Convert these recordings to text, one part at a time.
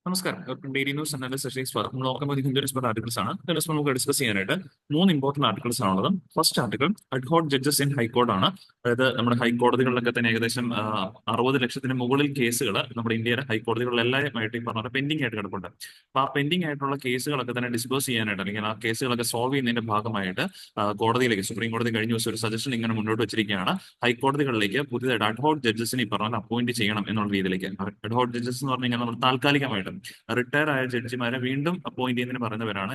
നമസ്കാരം. Daily news analysis നമ്മൾ നോക്കുമ്പോൾ ഇതിന്റെ ആർട്ടിക്കിൾസ് ആണ്. ദിവസം നമുക്ക് ഡിസ്കസ് ചെയ്യാനായിട്ട് മൂന്ന് ഇമ്പോർട്ടന്റ് ആർട്ടിക്കിൾസ് ആണുള്ളത്. First article ad hoc judges in high court ആണ്. അതായത് നമ്മുടെ ഹൈക്കോടതികളിലൊക്കെ തന്നെ ഏകദേശം 60 ലക്ഷത്തിന് മുകളിൽ കേസുകൾ നമ്മുടെ ഇന്ത്യയിലെ ഹൈക്കോടതികളിൽ എല്ലാവരുമായിട്ട് ഈ പറഞ്ഞ പെൻഡിംഗ് ആയിട്ട് കിടപ്പുണ്ട്. അപ്പൊ ആ പെൻഡിംഗ് ആയിട്ടുള്ള കേസുകളൊക്കെ തന്നെ ഡിസ്പോസ് ചെയ്യാനായിട്ട് അല്ലെങ്കിൽ ആ കേസുകളൊക്കെ സോൾവ് ചെയ്യുന്നതിന്റെ ഭാഗമായിട്ട് കോടതിയിലേക്ക് സുപ്രീം കോടതി കഴിഞ്ഞ ദിവസം ഒരു സജഷൻ ഇങ്ങനെ മുന്നോട്ട് വെച്ചിരിക്കുകയാണ്. ഹൈക്കോടതികളിലേക്ക് പുതിയതായിട്ട് അഡ്ഹോക് ജഡ്ജസിനെ ഈ പറഞ്ഞ അപ്പോയിന്റ് ചെയ്യണം എന്നുള്ള രീതിയിലേക്ക്. അഡ്ഹോക് ജഡ്ജസ് എന്ന് പറഞ്ഞു കഴിഞ്ഞാൽ നമ്മൾ താൽക്കാലികമായിട്ട് റിട്ടയർ ആയ ജഡ്ജിമാരെ വീണ്ടും അപ്പോയിന്റ് ചെയ്യുന്നതിന് പറയുന്നവരാണ്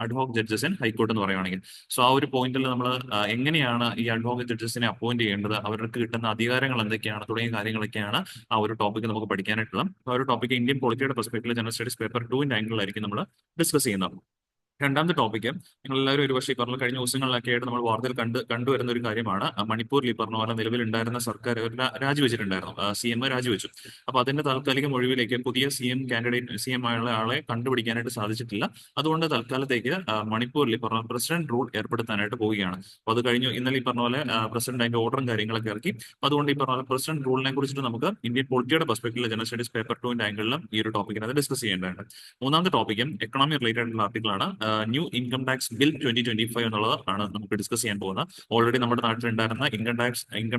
അഡ്ഹോക് ജഡ്ജസ് ഇൻ ഹൈക്കോർട്ട് എന്ന് പറയുകയാണെങ്കിൽ. സോ ആ ഒരു പോയിന്റിൽ നമ്മൾ എങ്ങനെയാണ് ഈ അഡ്വോകേറ്റ് ജഡ്ജസിനെ അപ്പോയിന്റ് ചെയ്യേണ്ടത്, അവർക്ക് കിട്ടുന്ന അധികാരങ്ങൾ എന്തൊക്കെയാണ് തുടങ്ങിയ കാര്യങ്ങളൊക്കെയാണ് ആ ഒരു ടോപ്പിക് നമുക്ക് പഠിക്കാനായിട്ടുള്ളത്. ആ ഒരു ടോപ്പിക് ഇന്ത്യൻ പൊളിറ്റിയുടെ പെർസ്പെക്ടീവിൽ ജനറൽ സ്റ്റഡീസ് പേപ്പർ 2 ആംഗിളിലായിരിക്കും നമ്മൾ ഡിസ്കസ് ചെയ്യുന്നത്. രണ്ടാമത്തെ ടോപ്പിക്ക് നിങ്ങൾ എല്ലാവരും ഒരുപക്ഷെ ഈ പറഞ്ഞ കഴിഞ്ഞ ദിവസങ്ങളിലൊക്കെ ആയിട്ട് നമ്മൾ വാർത്തയിൽ കണ്ടുവരുന്ന ഒരു കാര്യമാണ്. മണിപ്പൂരിൽ ഈ പറഞ്ഞ പോലെ നിലവിലുണ്ടായിരുന്ന സർക്കാർ രാജിവെച്ചിട്ടുണ്ടായിരുന്നു. CM രാജിവെച്ചു. അപ്പൊ അതിന്റെ താൽക്കാലിക ഒഴിവിലേക്ക് പുതിയ CM ആയുള്ള ആളെ കണ്ടുപിടിക്കാനായിട്ട് സാധിച്ചിട്ടില്ല. അതുകൊണ്ട് തൽക്കാലത്തേക്ക് മണിപ്പൂരിൽ ഈ പറഞ്ഞ പ്രസിഡന്റ് റൂൾ ഏർപ്പെടുത്താനായിട്ട് പോവുകയാണ്. അപ്പൊ അത് കഴിഞ്ഞു. ഇന്നലെ ഈ പറഞ്ഞ പോലെ പ്രസിഡന്റ് അതിന്റെ ഓർഡറും കാര്യങ്ങളൊക്കെ ഇറക്കി. അതുകൊണ്ട് ഈ പറഞ്ഞ പോലെ പ്രസിഡന്റ് റൂളിനെ കുറിച്ചിട്ട് നമുക്ക് ഇന്ത്യൻ പൊളിറ്റിയുടെ പെർസ്പെക്ടീവിൽ ജനറൽ സ്റ്റഡീസ് പേപ്പർ 2 ആംഗിളിലും ഈ ഒരു ടോപ്പിക്കിനകത്ത് ഡിസ്കസ് ചെയ്യേണ്ടതുണ്ട്. മൂന്നാമത്തെ ടോപ്പിക്കും എക്കണോമി റിലേറ്റഡ് ആയിട്ടുള്ള ആർട്ടിക്കിളാണ്. ന്യൂ ഇൻകം ടാക്സ് ബിൽ 2025 എന്നുള്ളത് ആണ് നമുക്ക് ഡിസ്കസ് ചെയ്യാൻ പോകുന്നത്. ഓൾറെഡി നമ്മുടെ നാട്ടിലുണ്ടായിരുന്ന ഇൻകം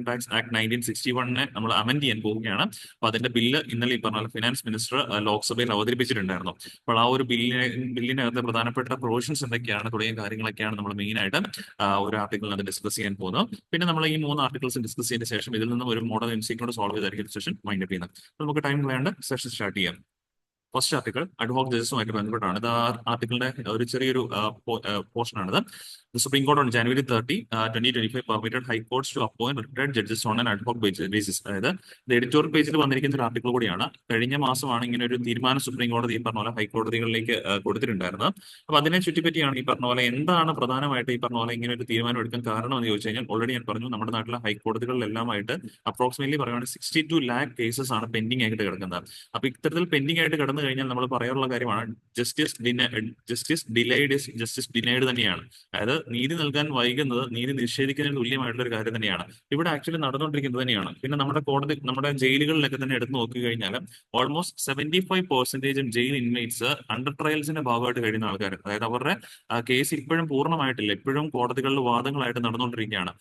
ടാക്സ് ആക്ട് 1961 നമ്മൾ അമെന്റ് ചെയ്യാൻ പോവുകയാണ്. അപ്പൊ അതിന്റെ ബില്ല് ഇന്നലെ ഈ പറഞ്ഞ ഫിനാൻസ് മിനിസ്റ്റർ ലോക്സഭയിൽ അവതരിപ്പിച്ചിട്ടുണ്ടായിരുന്നു. അപ്പോൾ ആ ഒരു ബില്ലിനകത്ത് പ്രധാനപ്പെട്ട പ്രൊവിഷൻസ് എന്തൊക്കെയാണ് തുടങ്ങിയ കാര്യങ്ങളൊക്കെയാണ് നമ്മൾ മെയിൻ ആയിട്ട് ഒരു ആർട്ടിക്കിളിനകത്ത് ഡിസ്കസ് ചെയ്യാൻ പോകുന്നത്. പിന്നെ നമ്മൾ ഈ മൂന്ന് ആർട്ടിക്കിൾസ് ഡിസ്കസ് ചെയ്തതിന് ശേഷം ഇതിൽ നിന്ന് ഒരു മോഡൽ MCQ സോൾവ് ചെയ്തായിരിക്കും സെഷൻ മൈൻഡ് അപ്പ് ചെയ്യുന്നത്. നമുക്ക് ടൈം വേണ്ട സെഷൻ സ്റ്റാർട്ട് ചെയ്യാം. ഫസ്റ്റ് ആർട്ടിക്കിൾ അഡ്വോക് ജഡ്ജസുമായിട്ട് ബന്ധപ്പെട്ടാണ്. ഇത് ആർട്ടിക്കിളിന്റെ ഒരു ചെറിയൊരു പോർഷനാണിത്. The Supreme Court on January 30, 2025 permitted high courts to appoint retired judges on an ad hoc basis. അതായത് ഇത് എഡിറ്റോറിയൽ പേജിൽ വന്നിരിക്കുന്ന ഒരു ആർട്ടിക്കിൾ കൂടിയാണ്. കഴിഞ്ഞ മാസമാണ് ഇങ്ങനെ ഒരു തീരുമാനം സുപ്രീം കോടതി ഈ പറഞ്ഞ പോലെ ഹൈക്കോടതികളിലേക്ക് കൊടുത്തിട്ടുണ്ടായിരുന്നത്. അപ്പൊ അതിനെ ചുറ്റിപ്പറ്റിയാണ് ഈ പറഞ്ഞ പോലെ എന്താണ് പ്രധാനമായിട്ട് ഈ പറഞ്ഞ പോലെ ഇങ്ങനെ ഒരു തീരുമാനം എടുക്കാൻ കാരണം എന്ന് ചോദിച്ചു കഴിഞ്ഞാൽ ഓൾറെഡി ഞാൻ പറഞ്ഞു നമ്മുടെ നാട്ടിലെ ഹൈക്കോടതികളിലെല്ലാമായിട്ട് അപ്രോക്സിമേറ്റ്ലി പറയുകയാണെങ്കിൽ 62 lakh കേസസ് ആണ് പെൻഡിംഗ് ആയിട്ട് കിടക്കുന്നത്. അപ്പൊ ഇത്തരത്തിൽ പെൻഡിംഗ് ആയിട്ട് കിടന്നു കഴിഞ്ഞാൽ നമ്മൾ പറയാനുള്ള കാര്യമാണ് ജസ്റ്റിസ് ഡിലൈഡ് തന്നെയാണ്. അതായത് നീതി നൽകാൻ വൈകുന്നത് നീതി നിഷേധിക്കുന്നതിന് തുല്യമായിട്ടുള്ള ഒരു കാര്യം തന്നെയാണ് ഇവിടെ ആക്ച്വലി നടന്നുകൊണ്ടിരിക്കുന്നത് തന്നെയാണ്. പിന്നെ നമ്മുടെ ജയിലുകളിലൊക്കെ തന്നെ എടുത്തു നോക്കി കഴിഞ്ഞാൽ ഓൾമോസ്റ്റ് 75% ജയിൽ ഇൻമേറ്റ്സ് അണ്ടർ ട്രയൽസിന്റെ ഭാഗമായിട്ട് കഴിയുന്ന ആൾക്കാർ. അതായത് അവരുടെ കേസ് ഇപ്പോഴും പൂർണ്ണമായിട്ടില്ല, ഇപ്പോഴും കോടതികളിൽ വാദങ്ങളായിട്ട് നടന്നുകൊണ്ടിരിക്കുകയാണ്.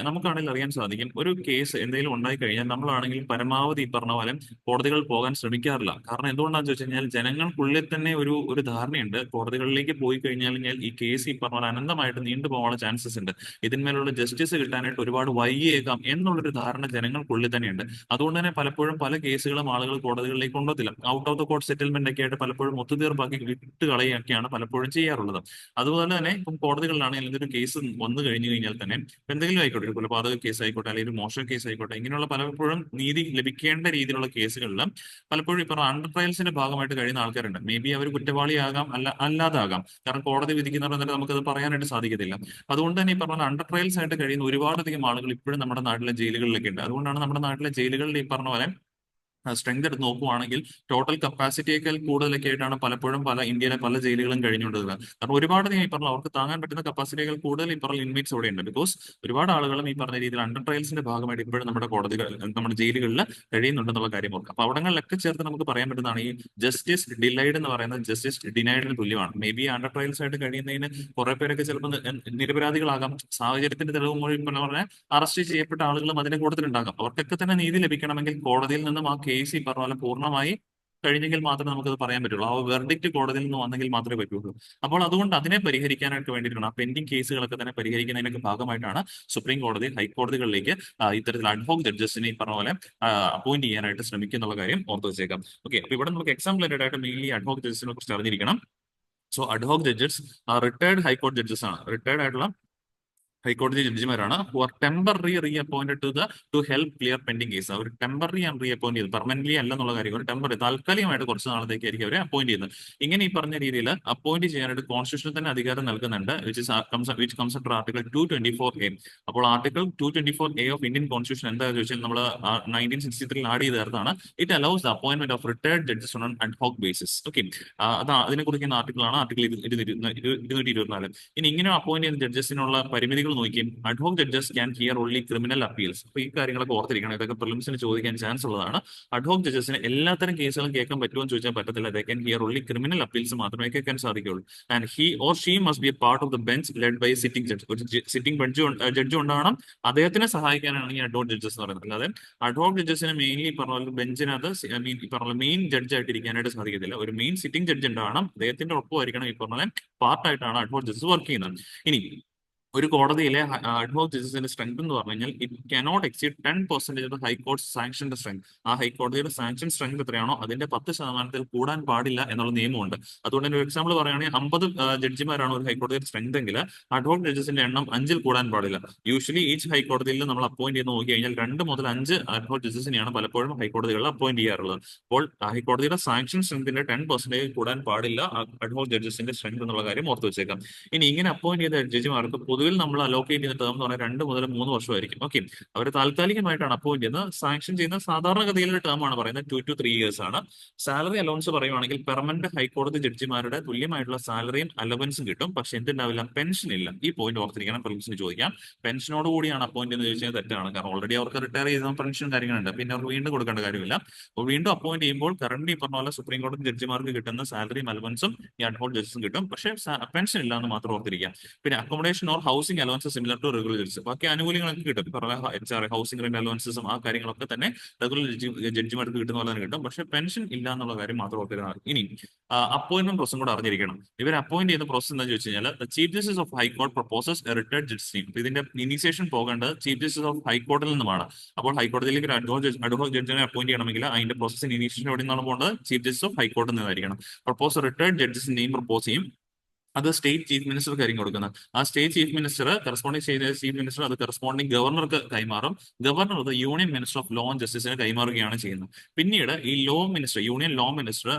നമുക്കാണെങ്കിൽ അറിയാൻ സാധിക്കും ഒരു കേസ് എന്തെങ്കിലും ഉണ്ടായി കഴിഞ്ഞാൽ നമ്മളാണെങ്കിൽ പരമാവധി ഈ പറഞ്ഞ പോലെ കോടതികളിൽ പോകാൻ ശ്രമിക്കാറില്ല. കാരണം എന്തുകൊണ്ടാണെന്ന് ചോദിച്ചു കഴിഞ്ഞാൽ ജനങ്ങൾക്കുള്ളിൽ തന്നെ ഒരു ധാരണയുണ്ട് കോടതികളിലേക്ക് പോയി കഴിഞ്ഞാൽ ഈ കേസ് ഈ പറഞ്ഞ പോലെ അനന്തമായിട്ട് നീണ്ടുപോകാനുള്ള ചാൻസസ് ഉണ്ട്, ഇതിന്മേലുള്ള ജസ്റ്റിസ് കിട്ടാനായിട്ട് ഒരുപാട് വൈകിയേക്കാം എന്നുള്ളൊരു ധാരണ ജനങ്ങൾക്കുള്ളിൽ തന്നെയുണ്ട്. അതുകൊണ്ട് തന്നെ പലപ്പോഴും പല കേസുകളും ആളുകൾ കോടതികളിലേക്ക് കൊണ്ടുവത്തില്ല. Out of the court settlement ഒക്കെ ആയിട്ട് പലപ്പോഴും ഒത്തുതീർപ്പാക്കി വിട്ട് കളയുകയൊക്കെയാണ് പലപ്പോഴും ചെയ്യാറുള്ളത്. അതുപോലെ തന്നെ ഇപ്പം കോടതികളിലാണെങ്കിൽ എന്തൊരു കേസ് വന്നു കഴിഞ്ഞു കഴിഞ്ഞാൽ തന്നെ എന്തെങ്കിലും ആയിക്കോട്ടെ, ഒരു കൊലപാതക കേസ് ആയിക്കോട്ടെ അല്ലെങ്കിൽ ഒരു മോഷണ കേസ് ആയിക്കോട്ടെ, ഇങ്ങനെയുള്ള പലപ്പോഴും നീതി ലഭിക്കേണ്ട രീതിയിലുള്ള കേസുകളിൽ പലപ്പോഴും ഇപ്പൊ അണ്ടർ ട്രയൽസിന്റെ ഭാഗമായിട്ട് കഴിയുന്ന ആൾക്കാരുണ്ട്. മേ ബി അവർ കുറ്റവാളിയാകാം, അല്ലാതാകാം. കാരണം കോടതി വിധിക്കുന്നവരെ നമുക്കത് പറയാനായിട്ട് സാധിക്കത്തില്ല. അതുകൊണ്ട് തന്നെ ഈ പറഞ്ഞ അണ്ടർ ട്രയൽസ് ആയിട്ട് കഴിയുന്ന ഒരുപാടധികം ആളുകൾ ഇപ്പോഴും നമ്മുടെ നാട്ടിലെ ജയിലുകളിലൊക്കെ ഉണ്ട്. അതുകൊണ്ടാണ് നമ്മുടെ നാട്ടിലെ ജയിലുകളിൽ ഈ പറഞ്ഞ പോലെ സ്ട്രെങ്ത് എടുത്ത് നോക്കുവാണെങ്കിൽ ടോട്ടൽ കപ്പാസിറ്റിയേക്കാൾ കൂടുതലൊക്കെ ആയിട്ടാണ് പലപ്പോഴും ഇന്ത്യയിലെ പല ജയിലുകളും കഴിഞ്ഞുകൊണ്ടിരുന്നത്. കാരണം ഒരുപാട് ഈ പറഞ്ഞ അവർക്ക് താങ്ങാൻ പറ്റുന്ന കപ്പാസിറ്റിയേക്കാൾ കൂടുതൽ ഈ പറഞ്ഞ ഇൻമേറ്റ്സ് അവിടെ ഉണ്ട്. ബിക്കോസ് ഒരുപാട് ആളുകളും ഈ പറഞ്ഞ രീതിയിൽ അണ്ടർ ട്രയൽസിന്റെ ഭാഗമായിട്ട് ഇപ്പോഴും നമ്മുടെ ജയിലുകളിൽ കഴിയുന്നുണ്ടെന്നുള്ള കാര്യം ഓർക്കുക. അപ്പൊ അവിടങ്ങളിലൊക്കെ ചേർത്ത് നമുക്ക് പറയാൻ പറ്റുന്നതാണ് ഈ ജസ്റ്റിസ് ഡിലൈഡ് എന്ന് പറയുന്നത് ജസ്റ്റിസ് ഡിനൈഡിന് തുല്യമാണ്. മേ ബി അണ്ടർ ട്രയൽസ് ആയിട്ട് കഴിയുന്നതിന് കുറെ പേരൊക്കെ ചിലപ്പോൾ നിരപരാധികളാകാം, സാഹചര്യത്തിന്റെ തെളിവ് മൊഴി പറഞ്ഞ അറസ്റ്റ് ചെയ്യപ്പെട്ട ആളുകളും അതിന്റെ കൂട്ടത്തിലുണ്ടാകാം. അവർക്കൊക്കെ തന്നെ നീതി ലഭിക്കണമെങ്കിൽ കോടതിയിൽ നിന്നും ആ കേസ് ഈ പറഞ്ഞ പോലെ പൂർണ്ണമായി കഴിഞ്ഞെങ്കിൽ മാത്രമേ നമുക്കത് പറയാൻ പറ്റുള്ളൂ. ആ വെർഡിക്റ്റ് കോടതിയിൽ നിന്ന് വന്നെങ്കിൽ മാത്രമേ പറ്റുള്ളൂ. അപ്പോൾ അതുകൊണ്ട് അതിനെ പരിഹരിക്കാനായിട്ട് വേണ്ടിയിട്ടാണ് ആ പെൻഡിംഗ് കേസുകളൊക്കെ തന്നെ പരിഹരിക്കുന്നതിനൊക്കെ ഭാഗമായിട്ടാണ് സുപ്രീം കോടതി ഹൈക്കോടതികളിലേക്ക് ഇത്തരത്തിൽ അഡ്വോക് ജഡ്ജസിനെ ഈ പറഞ്ഞ പോലെ അപ്പോയിന്റ് ചെയ്യാനായിട്ട് ശ്രമിക്കുന്നുള്ള കാര്യം ഓർത്ത് വെച്ചേക്കാം. ഓക്കെ, അപ്പൊ ഇവിടെ നമുക്ക് എക്സാം റിലേറ്റഡ് ആയിട്ട് മെയിൻലി അഡ്വോക് ജഡ്ജസിനെ കുറിച്ച് അറിഞ്ഞിരിക്കണം. സോ അഡ്വോക് ജഡ്ജസ് റിട്ടയർഡ് ഹൈക്കോടതി ജഡ്ജസ് ആണ്. റിട്ടയർഡ് ആയിട്ടുള്ള ഹൈക്കോടതി ജഡ്ജിമാരാണ് who are temporary reappointed to help clear pending case. അവർ ടെമ്പററി ആണ് റീഅപ്പോയിന്റ് ചെയ്തത്, പെർമനന്റ്ലി അല്ലെന്നുള്ള കാര്യം. ഒരു ടെമ്പററി താൽക്കാലികമായിട്ട് കുറച്ച് നാളത്തേക്കായിരിക്കും അവരെ അപ്പോയിന്റ് ചെയ്യുന്നത്. ഇങ്ങനെ ഈ പറഞ്ഞ രീതിയിൽ അപ്പോയിന്റ് ചെയ്യാനായിട്ട് കോൺസ്റ്റിറ്റ്യൂഷൻ തന്നെ അധികാരം നൽകുന്നുണ്ട്, which comes under article 224A. അപ്പോൾ article 224A of Indian constitution എന്താ ചോദിച്ചാൽ നമ്മൾ 1963 ആഡ് ചെയ്തതാണ്. It allows the appointment of retired judges on ad hoc basis. Okay, അതിനെ കുറിക്കുന്ന ആർട്ടിക്കിളാണ് ആർട്ടിക്കിൾ 224. ഇനി ഇങ്ങനെ അപ്പോയിന്റ് ചെയ്യുന്ന ജഡ്ജസിനുള്ള പരിമിതികൾ കോടതികൾ നോക്കിയും ad hoc judges can hear only criminal appeals. അപ്പൊ ഈ കാര്യങ്ങളൊക്കെ ഓർത്തിരിക്കണം, ഇതൊക്കെ പ്രിലിംസിന് ചോദിക്കാൻ ചാൻസ് ഉള്ളതാണ്. അഡ്ഹോക് ജഡ്ജസിന് എല്ലാത്തരം കേസുകളും കേൾക്കാൻ പറ്റുമോ എന്ന് ചോദിച്ചാൽ പറ്റത്തില്ല. They can hear only criminal appeals മാത്രമേ കേൾക്കാൻ സാധിക്കുകയുള്ളൂ. And he or she must be a part of the bench led by sitting judge. ഒരു സിറ്റിംഗ് ജഡ്ജ് ഉണ്ടാവണം, അദ്ദേഹത്തിനെ സഹായിക്കാനാണ് ഈ അഡ്ഹോക് ജഡ്ജസ് എന്ന് പറയുന്നത്. അല്ലാതെ അഡ്ഹോക് ജഡ്ജസിന് മെയിൻലി പറഞ്ഞ പോലെ ബെഞ്ചിനകത്ത് ഈ പറഞ്ഞ മെയിൻ ജഡ്ജ് ആയിട്ട് ഇരിക്കാനായിട്ട് സാധിക്കത്തില്ല. ഒരു മെയിൻ സിറ്റിംഗ് ജഡ്ജ് ഉണ്ടാവണം, അദ്ദേഹത്തിന്റെ ഒപ്പമായിരിക്കണം ഈ പറഞ്ഞ പാർട്ടായിട്ടാണ് അഡ്ഹോക് ജഡ്ജസ് വർക്ക് ചെയ്യുന്നത്. ഇനി ഒരു കോടതിയിലെ അഡ്ഹോക് ജഡ്ജസിന്റെ സ്ട്രെങ്ത് എന്ന് പറഞ്ഞു കഴിഞ്ഞാൽ it cannot exceed 10% of the high court സാങ്ഷന്റെ സ്ട്രെങ്ത്. ആ ഹൈക്കോടതിയുടെ സാങ്ഷൻ സ്ട്രെങ്ത് എത്രയാണോ അതിന്റെ 10% കൂടാൻ പാടില്ല എന്നുള്ള നിയമമുണ്ട്. അതുകൊണ്ട് തന്നെ ഒരു എക്സാമ്പിൾ പറയുകയാണെങ്കിൽ 50 ജഡ്ജിമാരാണ് ഒരു ഹൈക്കോടതിയുടെ സ്ട്രെങ്ത് എങ്കിൽ അഡ്ഹോക് ജഡ്ജസിന്റെ എണ്ണം 5-ൽ കൂടാൻ പാടില്ല. യൂഷ്വലി ഈച്ച് ഹൈക്കോടതിയിൽ നമ്മൾ അപ്പോയിന്റ് ചെയ്ത് നോക്കി കഴിഞ്ഞാൽ 2 മുതൽ 5 അഡ്ഹോക് ജഡ്ജസിനെയാണ് പലപ്പോഴും ഹൈക്കോടതികളിൽ അപ്പോയിന്റ് ചെയ്യാറുള്ളത്. അപ്പോൾ ഹൈക്കോടതിയുടെ സാങ്ഷൻ സ്ട്രെങ്തിന്റെ 10% കൂടാൻ പാടില്ല അഡ്ഹോക് ജഡ്ജസിന്റെ സ്ട്രെങ്ത് എന്നുള്ള കാര്യം ഓർത്ത് വെച്ചേക്കാം. ഇനി ഇങ്ങനെ അപ്പോയിന്റ് ചെയ്ത ജഡ്ജിമാർക്ക് പൊതുവിൽ നമ്മൾ അലോക്കേറ്റ് ചെയ്യുന്ന ടേം എന്ന് പറഞ്ഞാൽ 2 മുതൽ 3 വർഷമായിരിക്കും. ഓക്കെ, അവർ താൽക്കാലികമായിട്ടാണ് അപ്പോയിന്റ് ചെയ്യുന്നത്. സാങ്ഷൻ ചെയ്യുന്ന സാധാരണഗതിയിലുള്ള ടേം ആണ് പറയുന്നത് 2 to 3 years ആണ്. സാലറി അലവൻസ് പറയുവാണെങ്കിൽ പെർമനന്റ് ഹൈക്കോടതി ജഡ്ജിമാരുടെ തുല്യമായിട്ടുള്ള സാലറിയും അലവൻസും കിട്ടും. പക്ഷെ എന്തുണ്ടാവില്ല, പെൻഷൻ ഇല്ല. ഈ പോയിന്റ് ഓർത്തിരിക്കണം, പ്രിലിംസിന് ചോദിക്കാം. പെൻഷനോട് കൂടിയാണ് അപ്പോയിന്റ് എന്ന് ചോദിച്ചാൽ തെറ്റാണ്. കാരണം ഓൾറെഡി അവർക്ക് റിട്ടയർ ചെയ്ത പെൻഷൻ കാര്യങ്ങളുണ്ട്, പിന്നെ അവർക്ക് വീണ്ടും കൊടുക്കേണ്ട കാര്യമില്ല. അപ്പോൾ വീണ്ടും അപ്പോയിന്റ് ചെയ്യുമ്പോൾ കറന്റ് ഈ പറഞ്ഞ പോലെ സുപ്രീം കോടതി ജഡ്ജിമാർക്ക് കിട്ടുന്ന സാലറിയും അലവൻസും ഈ അഡ്ഹോക് ജഡ്ജസും കിട്ടും. പക്ഷേ പെൻഷൻ ഇല്ല എന്ന് മാത്രം ഓർത്തിരിക്കാം. പിന്നെ accommodation or housing allowance similar to regular judges. ബാക്കി ആനുകൂല്യങ്ങളൊക്കെ കിട്ടും. പറഞ്ഞ ഹൗസിംഗ് റെന്റ് അലവൻസും ആ കാര്യങ്ങളൊക്കെ തന്നെ റെഗുലർ ജഡ്ജിമാർക്ക് കിട്ടുന്ന പോലെ തന്നെ കിട്ടും. പക്ഷേ പെൻഷൻ ഇല്ല എന്നുള്ള കാര്യം മാത്രം ഓർത്തിരുന്നാൽ. ഇനി അപ്പോയിന്റ്മെന്റ് പ്രോസസും കൂടെ അറിഞ്ഞിരിക്കണം. ഇവർ അപ്പോയിന്റ് ചെയ്യുന്ന പ്രോസസ് എന്താണെന്ന് ചോദിച്ചു കഴിഞ്ഞാൽ chief justice of high court proposes A retired judge team. ഇതിന്റെ ഇനീഷ്യേഷൻ പോകേണ്ടത് ചീഫ് ജസ്റ്റിസ് ഓഫ് ഹൈക്കോർട്ടിൽ നിന്നുമാണ്. അപ്പോൾ ഹൈക്കോടതിയിലേക്ക് ഒരു അഡ്ഹോക് ജഡ്ജിനെ അപ്പോയിന്റ് ചെയ്യണമെങ്കിൽ അതിന്റെ പ്രോസസ് ഇനീഷ്യേഷൻ എവിടെ നിന്നാണ് പോകേണ്ടത്? ചീഫ് ജസ്റ്റിസ് ഓഫ് ഹൈക്കോർട്ടിൽ നിന്നായിരിക്കണം. Propose retired judges name propose ചെയ്യും. അത് സ്റ്റേറ്റ് ചീഫ് മിനിസ്റ്റർ കാര്യം കൊടുക്കുന്നത്. ആ state chief minister corresponding state chief minister അത് കറസ്പോണ്ടിങ് ഗവർണർക്ക് കൈമാറും. ഗവർണർ അത് union minister of law and ജസ്റ്റിസിന് കൈമാറുകയാണ് ചെയ്യുന്നത്. പിന്നീട് ഈ law minister, union law minister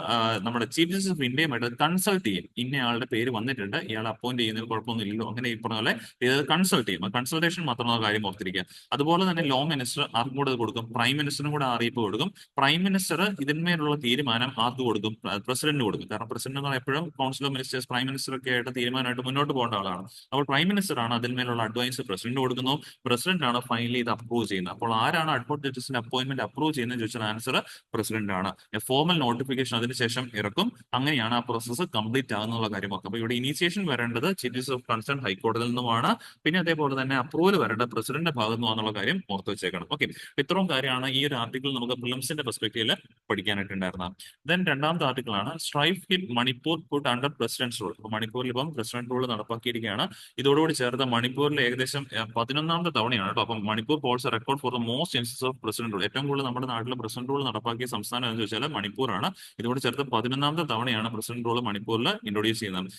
നമ്മുടെ ചീഫ് ജസ്റ്റിസ് ഓഫ് ഇന്ത്യയുമായിട്ട് കൺസൾട്ട് ചെയ്യും. ഇന്നയാളുടെ പേര് വന്നിട്ടുണ്ട്, ഇയാൾ അപ്പോയിന്റ് ചെയ്യുന്നതിൽ കുഴപ്പമൊന്നുമില്ലല്ലോ, അങ്ങനെ ഈ പറഞ്ഞ പോലെ ഇത് കൺസൾട്ട് ചെയ്യും. കൺസൾട്ടേഷൻ മാത്രമാണ് കാര്യം ഓർത്തിരിക്കുക. അതുപോലെ തന്നെ ലോ മിനിസ്റ്റർ ആർക്കും കൂടെ കൊടുക്കും? പ്രൈം മിനിസ്റ്ററിനും കൂടെ അറിയിപ്പ് കൊടുക്കും. പ്രൈം മിനിസ്റ്റർ ഇതിന്മേലുള്ള തീരുമാനം ആർക്ക് കൊടുക്കും? പ്രസിഡന്റിന് കൊടുക്കും. കാരണം പ്രസിഡന്റ് എന്ന് എപ്പോഴും council of ministers prime minister ഒക്കെ ആയിട്ട് തീരുമാനമായിട്ട് മുന്നോട്ട് പോകേണ്ട ആളാണ്. അപ്പോൾ പ്രൈം മിനിസ്റ്റർ ആണ് അതിന്മേലുള്ള അഡ്വൈസ് പ്രസിഡന്റ് കൊടുക്കുന്നു. പ്രസിഡന്റ് ആണ് ഫൈനലി ഇത് അപ്രൂവ് ചെയ്യുന്നത്. അപ്പോൾ ആരാണ് അഡ്ഹോക് ജഡ്ജസിന്റെ അപ്പോയിന്റ്മെന്റ് അപ്രൂവ് ചെയ്യുന്നത് ചോദിച്ചാൽ ആൻസർ പ്രസിഡന്റ് ആണ്. ഫോർമൽ നോട്ടിഫിക്കേഷൻ അതിനുശേഷം ഇറക്കും. അങ്ങനെയാണ് ആ പ്രോസസ്സ് കംപ്ലീറ്റ് ആകുന്നുള്ള കാര്യം ഓർക്കുക. അപ്പോൾ ഇവിടെ ഇനീഷ്യേഷൻ വരേണ്ടത് ചീഫ് ജസ്റ്റിസ് ഓഫ് കൺസേൺ ഹൈക്കോടതിയിൽ നിന്നുമാണ്. പിന്നെ അതേപോലെ തന്നെ അപ്രൂവൽ വരേണ്ടത് പ്രസിഡന്റിന്റെ ഭാഗത്തു നിന്നുള്ള കാര്യം ഓർത്ത് വെച്ചേക്കണം. ഓക്കെ, ഇത്രയും കാര്യമാണ് ഈ ഒരു ആർട്ടിക്കിൾ നമുക്ക് പ്രിലിംസിന്റെ പെർസ്പെക്റ്റീവിൽ പഠിക്കാനായിട്ടുണ്ടായിരുന്നത്. ദെൻ രണ്ടാമത്തെ ആർട്ടിക്കിൾ ആണ് strife hit Manipur put under president rule. മണിപ്പൂരിൽ ഇപ്പം പ്രസിഡന്റ് റൂൾ നടപ്പാക്കിയിരിക്കുകയാണ്. ഇതോടുകൂടി ചേർത്ത് മണിപ്പൂരിൽ ഏകദേശം 11ാമത്തെ തവണയാണ് കേട്ടോ. അപ്പം Manipur holds A record for the most instance of president rule. ഏറ്റവും കൂടുതൽ നമ്മുടെ നാട്ടിൽ പ്രസിഡന്റ് റൂൾ നടപ്പാക്കിയ സംസ്ഥാനം എന്ന് ചോദിച്ചാൽ മണിപ്പൂറാണ്. ഇതോട് ചേർത്ത് 11ാമത്തെ തവണയാണ് പ്രസിഡന്റ് റൂൾ മണിപ്പൂരിൽ ഇൻട്രൊഡ്യൂസ് ചെയ്യുന്നത്.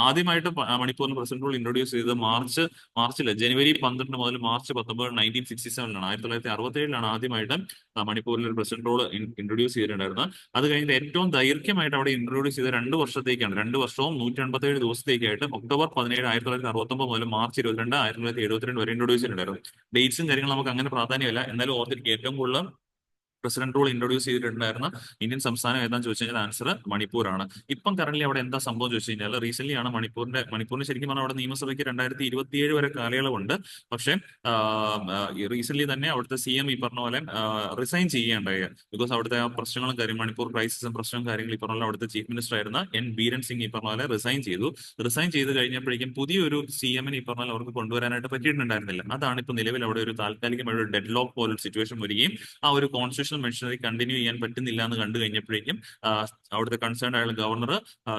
ആദ്യമായിട്ട് മണിപ്പൂരിൽ പ്രസിഡന്റ് റൂൾ ഇൻട്രൊഡ്യൂസ് ചെയ്തത് മാർച്ചിൽ ജനുവരി 12 മുതൽ മാർച്ച് 19 1967 1967 ആദ്യമായിട്ട് മണിപ്പൂരിൽ ഒരു പ്രസിഡന്റ് റൂൾ ഇൻട്രൊഡ്യൂസ് ചെയ്തിട്ടുണ്ടായിരുന്നത്. അത് കഴിഞ്ഞിട്ട് ഏറ്റവും ദൈർഘ്യമായിട്ട് അവിടെ ഇൻട്രൊഡ്യൂസ് ചെയ്ത 2 വർഷത്തേക്കാണ്. 2 വർഷവും 187 ദിവസത്തേക്കായിട്ട് ഒക്ടോബർ 17 1969 മുതൽ മാർച്ച് 22 1972 വരെ ഇൻട്രൊഡ്യൂസ് ചെയ്തിട്ടുണ്ടായിരുന്നു. ഡേറ്റ്സും കാര്യങ്ങളും നമുക്ക് അങ്ങനെ പ്രാധാന്യമില്ല. എന്നാലും ഓർത്തിരിക്കുക, ഏറ്റവും കൂടുതൽ പ്രസിഡന്റ് റൂൾ ഇൻട്രൊഡ്യൂസ് ചെയ്തിട്ടുണ്ടായിരുന്ന ഇന്ത്യൻ സംസ്ഥാനം ഏതാണെന്ന് ചോദിച്ചു കഴിഞ്ഞാൽ ആൻസർ മണിപ്പൂരാണ്. ഇപ്പം കറന്റ് അവിടെ എന്താ സംഭവം ചോദിച്ചു കഴിഞ്ഞാൽ റീസെന്റ് ആണ് മണിപ്പൂരിന് ശരിക്കും പറഞ്ഞാൽ അവിടെ നിയമസഭയ്ക്ക് 2027 വരെ കാലയളവുണ്ട്. പക്ഷേ റീസെന്റ് തന്നെ അവിടുത്തെ CM ഈ പറഞ്ഞ പോലെ റിസൈൻ ചെയ്യുകയുണ്ടായി. ബിക്കോസ് അവിടുത്തെ പ്രശ്നങ്ങളും കാര്യം മണിപ്പൂർ ക്രൈസിസും പ്രശ്നവും കാര്യങ്ങൾ ഈ പറഞ്ഞ പോലെ അവിടുത്തെ ചീഫ് മിനിസ്റ്റർ ആയിരുന്ന N ബീരൻ സിംഗ് ഈ പറഞ്ഞ പോലെ റിസൈൻ ചെയ്ത് കഴിഞ്ഞപ്പോഴേക്കും പുതിയൊരു CM ഈ പറഞ്ഞാൽ അവർക്ക് കൊണ്ടുവരാനായിട്ട് പറ്റിയിട്ടുണ്ടായിരുന്നില്ല. അതാണ് ഇപ്പൊ നിലവിൽ അവിടെ ഒരു താൽക്കാലികമായ ഒരു ഡെഡ് ലോക്ക് പോലൊരു സിറ്റുവേഷൻ വരികയും ആ ഒരു കോൺസ്റ്റിറ്റ്യൂഷൻ മെഷീനറി കണ്ടിന്യൂ ചെയ്യാൻ പറ്റുന്നില്ല എന്ന് കണ്ടു കഴിഞ്ഞപ്പോഴേക്കും അവിടുത്തെ കൺസേൺ ആയ ഗവർണർ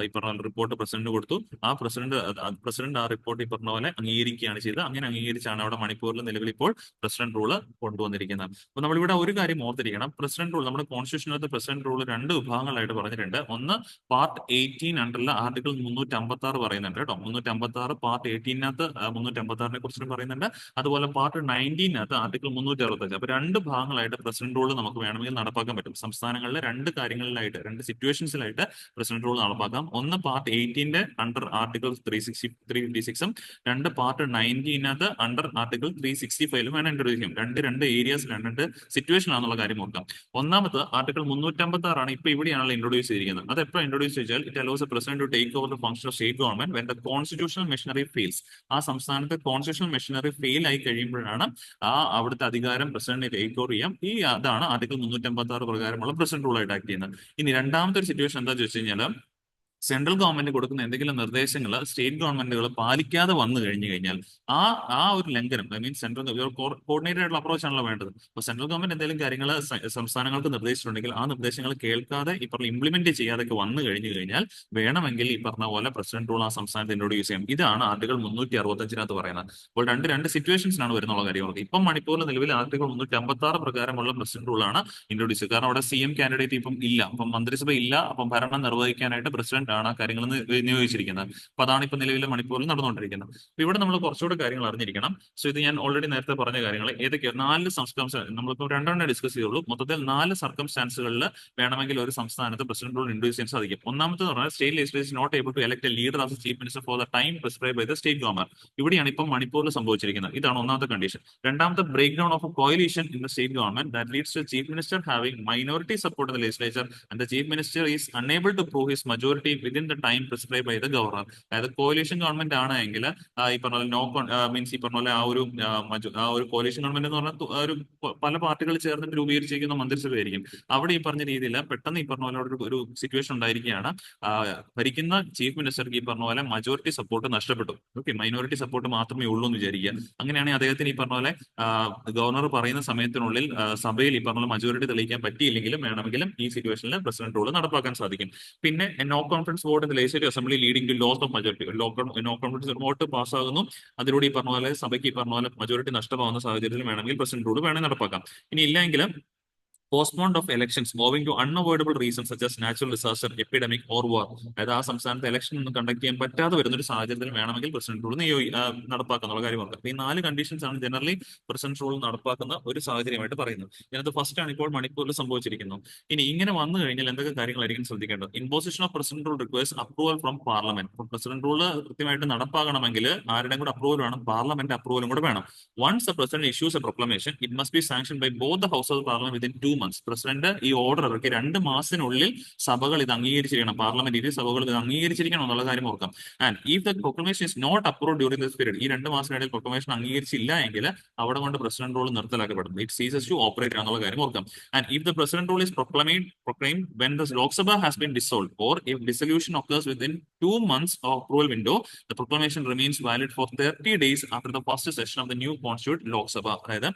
ഈ പറഞ്ഞ റിപ്പോർട്ട് പ്രസിഡന്റ് കൊടുത്തു. പ്രസിഡന്റ് ആ റിപ്പോർട്ട് ഈ പറഞ്ഞ പോലെ അംഗീകരിക്കുകയാണ് ചെയ്തത്. അങ്ങനെ അംഗീകരിച്ചാണ് അവിടെ മണിപ്പൂരിൽ നിലവിൽ ഇപ്പോൾ പ്രസിഡന്റ് റൂള് കൊണ്ടുവന്നിരിക്കുന്നത്. അപ്പൊ നമ്മളിവിടെ ഒരു കാര്യം ഓർത്തിരിക്കണം, പ്രസിഡന്റ് റൂൾ നമ്മുടെ കോൺസ്റ്റിറ്റ്യൂഷനകത്ത് പ്രസിഡന്റ് റൂൾ 2 വിഭാഗങ്ങളായിട്ട് പറഞ്ഞിട്ടുണ്ട്. ഒന്ന് പാർട്ട് 18 അണ്ടറിൽ ആർട്ടിക്കിൾ 356 പറയുന്നുണ്ട് കേട്ടോ. 356 പാർട്ട് 18നകത്ത് 356നെ കുറിച്ചിട്ട് പറയുന്നുണ്ട്. അതുപോലെ പാർട്ട് 19നകത്ത് ആർട്ടിക്കിൾ 365. അപ്പൊ 2 ഭാഗങ്ങളായിട്ട് പ്രസിഡന്റ് റൂൾ നമുക്ക് വേണമെങ്കിൽ നടപ്പാക്കാൻ പറ്റും. സംസ്ഥാനങ്ങളിലെ 2 കാര്യങ്ങളിലായിട്ട് 2 സിറ്റുവേഷൻ സിറ്റുവേഷൻസിലായിട്ട് പ്രസിഡന്റ് റൂൾ നടപ്പാക്കാം. ഒന്ന് പാർട്ട് 18 അണ്ടർ ആർട്ടിക്കിൾ 356ഉം രണ്ട് പാർട്ട് 19 അണ്ടർ ആർട്ടിക്കിൾ 365 വേണം ഇൻട്രൊഡ്യൂസ് ചെയ്യാം. രണ്ട് ഏരിയാസ് രണ്ട് സിറ്റുവേഷൻ ആണെന്നുള്ള കാര്യം നോക്കാം. ഒന്നാമത് ആർട്ടിക്കിൾ 356 ഇപ്പൊ ഇവിടെയാണല്ലോ ഇൻട്രൊഡ്യൂസ് ചെയ്തിരിക്കുന്നത്. അത് എപ്പോൾ ഇൻട്രൊഡ്യൂസ് ചെയ്താൽ it allows a president to take over the function of state government when the constitutional machinery fails. ആ സംസ്ഥാനത്തെ കോൺസ്റ്റിറ്റ്യൂഷണൽ മെഷീനറി ഫെയിൽ ആയി കഴിയുമ്പോഴാണ് അവിടുത്തെ അധികാരം പ്രസിഡന്റിനെ ടേക്ക് ഓവർ ചെയ്യാം. അതാണ് ആർട്ടിക്കിൾ 356 പ്രകാരമുള്ള പ്രസിഡന്റ് റൂൾ ആയിട്ട് ആക്ട് ചെയ്യുന്നത്. ഇനി രണ്ടാമത്തെ ഒരു സിറ്റുവേഷൻ എന്താ ചോദിച്ചു കഴിഞ്ഞാൽ സെൻട്രൽ ഗവൺമെന്റ് കൊടുക്കുന്ന എന്തെങ്കിലും നിർദ്ദേശങ്ങൾ സ്റ്റേറ്റ് ഗവൺമെന്റുകൾ പാലിക്കാതെ വന്നു കഴിഞ്ഞാൽ ആ ആ ഒരു ലംഘനം, ഐ മീൻ സെൻട്രൽ കോർഡിനേറ്റഡ് ആയിട്ടുള്ള അപ്രോച്ച് ആണല്ലോ വേണ്ടത്. അപ്പോൾ സെൻട്രൽ ഗവൺമെന്റ് എന്തെങ്കിലും കാര്യങ്ങൾ സംസ്ഥാനങ്ങൾക്ക് നിർദ്ദേശിച്ചിട്ടുണ്ടെങ്കിൽ ആ നിർദ്ദേശങ്ങൾ കേൾക്കാതെ ഈ പറഞ്ഞ ഇംപ്ലിമെന്റ് ചെയ്യാതൊക്കെ വന്നു കഴിഞ്ഞാൽ വേണമെങ്കിൽ ഈ പറഞ്ഞ പോലെ പ്രസിഡന്റ് റൂൾ ആ സംസ്ഥാനത്ത് ഇൻട്രൊഡ്യൂസ് ചെയ്യാം. ഇതാണ് ആർട്ടിക്കിൾ 365 പറയുന്നത്. അപ്പോൾ രണ്ട് സിറ്റുവേഷൻസിനാണ് വരുന്നുള്ള കാര്യങ്ങൾ. ഇപ്പം മണിപ്പൂരിൽ നിലവിൽ ആർട്ടിക്കിൾ 356 പ്രകാരമുള്ള പ്രസിഡന്റ് റൂളാണ് ഇൻട്രൊഡ്യൂസ് ചെയ്തത്. കാരണം അവിടെ CM കാൻഡിഡേറ്റ് ഇപ്പം ഇല്ല, അപ്പം മന്ത്രിസഭ ഇല്ല, അപ്പം ഭരണം നിർവഹിക്കാനായിട്ട് പ്രസിഡന്റ് ആണ് കാര്യങ്ങൾ നിയോഗിച്ചിരിക്കുന്നത്. അപ്പൊ അതാണ് ഇപ്പൊ നിലവിൽ മണിപ്പൂരിൽ നടന്നുകൊണ്ടിരിക്കുന്നത്. അപ്പൊ ഇവിടെ നമ്മൾ കുറച്ചുകൂടെ കാര്യങ്ങൾ അറിഞ്ഞിരിക്കണം. സോ ഇത് ഞാൻ ഓൾറെഡി നേരത്തെ പറഞ്ഞ കാര്യങ്ങൾ ഏതൊക്കെയാണ് 4 സർക്കംസ്റ്റാൻസ് നമ്മളിപ്പോൾ രണ്ടെണ്ണം ഡിസ്കസ് ചെയ്തുള്ളൂ. മൊത്തത്തിൽ 4 സർക്കംസ്റ്റാൻസുകളിൽ വേണമെങ്കിൽ ഒരു സംസ്ഥാനത്ത് പ്രസിഡന്റ് റൂൾ ഇൻട്രൊഡ്യൂസ് ചെയ്യാൻ സാധിക്കും. ഒന്നാമത്തെ പറഞ്ഞാൽ state legislature not able to elect a leader as chief minister for the time prescribe by the state government. ഇവിടെയാണ് ഇപ്പം മണിപ്പൂരിൽ സംഭവിച്ചിരിക്കുന്നത്. ഇതാണ് ഒന്നാമത്തെ കണ്ടീഷൻ. രണ്ടാമത്തെ break down of a coalition in the state government that leads to chief minister having minority support in the legislature and the chief minister is unable to prove his majority within the time prescribed by the governor. അതായത് കോalition government ആണെങ്കിൽ ഈ പറഞ്ഞ means ഈ പറഞ്ഞ പോലെ ആ ഒരു കോalition government എന്ന് പറഞ്ഞാൽ ഒരു പല പാർട്ടികൾ ചേർന്നിട്ട് രൂപീകരിച്ചിരിക്കുന്ന മന്ത്രിസഭയായിരിക്കും. അവിടെ ഈ പറഞ്ഞ രീതിയിൽ പെട്ടെന്ന് ഈ പറഞ്ഞ പോലെ ഒരു സിറ്റുവേഷൻ ഉണ്ടായിരിക്കുകയാണ്. ഭരിക്കുന്ന ചീഫ് മിനിസ്റ്റർക്ക് ഈ പറഞ്ഞ പോലെ മജോറിറ്റി സപ്പോർട്ട് നഷ്ടപ്പെട്ടു. ഓക്കെ, മൈനോറിറ്റി സപ്പോർട്ട് മാത്രമേ ഉള്ളൂ എന്ന് വിചാരിക്കുക. അങ്ങനെയാണെങ്കിൽ അദ്ദേഹത്തിന് ഈ പറഞ്ഞ പോലെ ഗവർണർ പറയുന്ന സമയത്തിനുള്ളിൽ സഭയിൽ ഈ പറഞ്ഞ മജോറിറ്റി തെളിയിക്കാൻ പറ്റിയില്ലെങ്കിലും വേണമെങ്കിലും ഈ സിറ്റുവേഷനിൽ പ്രസിഡന്റ് റൂൾ നടപ്പാക്കാൻ സാധിക്കും. പിന്നെ no confidence vote in the legislative assembly leading to loss of majority. No confidence vote പാസ്സാകുന്നു, അതിലൂടെ ഈ പറഞ്ഞ പോലെ സഭയ്ക്ക് ഈ പറഞ്ഞ പോലെ മജോറിറ്റി നഷ്ടമാകുന്ന സാഹചര്യത്തിൽ വേണമെങ്കിൽ പ്രസിഡന്റ് റൂൾ വേണമെങ്കിൽ നടപ്പാക്കാം. ഇനി ഇല്ലെങ്കിൽ postponed of elections moving to unavoidable reasons such as natural disaster, epidemic or war. അതായത് ആ സംസ്ഥാനത്ത് ഇലക്ഷൻ ഒന്നും കണ്ടക്ട് ചെയ്യാൻ പറ്റാതെ വരുന്ന ഒരു സാഹചര്യത്തിൽ വേണമെങ്കിൽ പ്രസിഡന്റ് റൂൾ നടപ്പാക്കുന്ന കാര്യം ഓർക്കുക. ഈ 4 കണ്ടീഷൻസ് ആണ് ജനറലി പ്രസിഡന്റ് റൂൾ നടപ്പാക്കുന്ന ഒരു സാഹചര്യമായിട്ട് പറയുന്നത്. ഇതിനകത്ത് ഫസ്റ്റ് ആണ് ഇപ്പോൾ മണിപ്പൂരിൽ സംഭവിച്ചിരിക്കുന്നത്. ഇനി ഇങ്ങനെ വന്നു കഴിഞ്ഞാൽ എന്തൊക്കെ കാര്യങ്ങളായിരിക്കും ശ്രദ്ധിക്കേണ്ടത്? Imposition of president rule requires approval from parliament. President rule കൃത്യമായിട്ട് നടപ്പാക്കണമെങ്കിൽ ആരുടെയും കൂടെ അപ്രൂവൽ വേണം, പാർലമെന്റ് അപ്രൂവലും കൂടെ വേണം. Once the president issues a proclamation it must be sanction by both the house of parliament within 2 months. President ഈ order ഇറക്കി 2 മാസത്തിനുള്ളിൽ സഭകൾ ഇത് അംഗീകരിച്ചിരിക്കണം, പാർലമെന്റ് ഇരു സഭകൾ ഇത് അംഗീകരിച്ചിരിക്കണം എന്നുള്ള കാര്യം ഓർക്കാം. And if the proclamation is not approved during this period, ഈ 2 മാസത്തിനിടയിൽ പ്രൊക്ലമേഷൻ അംഗീകരിച്ചില്ല എങ്കിൽ അവിടെ കൊണ്ട് പ്രസിഡന്റ് റൂൾ നിർത്തലാക്കപ്പെടുന്നു. ഇറ്റ് സീസസ് ടു ഓപ്പറേറ്റ് എന്നുള്ള കാര്യം ഓർക്കാം. And if the president rule is proclaimed when the Lok Sabha has been dissolved or if dissolution occurs within 2 months of approval window, the proclamation remains valid for 30 days after the first session of the new constituted Lok Sabha. അതായത്